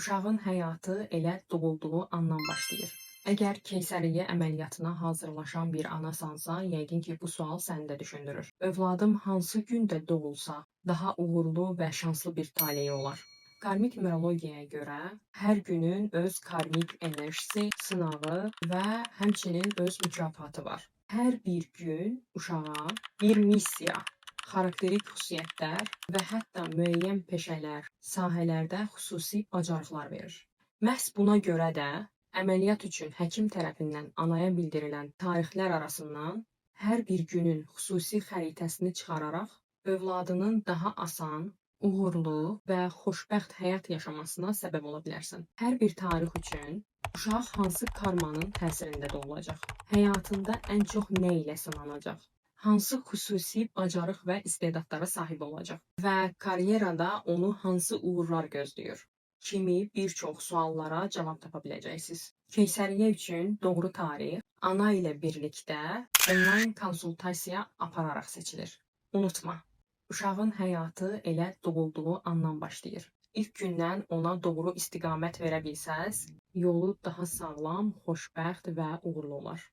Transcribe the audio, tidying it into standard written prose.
Uşağın həyatı elə doğulduğu andan başlayır. Əgər keysəriyyə əməliyyatına hazırlaşan bir anasansa, yəqin ki, bu sual səni də düşündürür. Övladım hansı gündə doğulsa, daha uğurlu və şanslı bir taleyi olar? Karmik numerologiyaya görə hər günün öz karmik enerjisi, sınağı və həmçinin öz mükafatı var. Hər bir gün uşağa bir missiya, xarakterik xüsusiyyətlər və hətta müəyyən peşələr, sahələrdə xüsusi bacarıqlar verir. Məhz buna görə də əməliyyat üçün həkim tərəfindən anaya bildirilən tarixlər arasından hər bir günün xüsusi xəritəsini çıxararaq övladının daha asan, uğurlu və xoşbəxt həyat yaşamasına səbəb ola bilərsən. Hər bir tarix üçün uşaq hansı karmanın təsirində də olacaq? Həyatında ən çox nə ilə sınanacaq? Hansı xüsusi bacarıq və istedadlara sahib olacaq və karyerada onu hansı uğurlar gözləyir kimi bir çox suallara cavab tapa biləcəksiniz. Keysəriyyə üçün doğru tarix ana ilə birlikdə onlayn konsultasiya apararaq seçilir. Unutma, uşağın həyatı elə doğulduğu andan başlayır. İlk gündən ona doğru istiqamət verə bilsəz, yolu daha sağlam, xoşbəxt və uğurlu olar.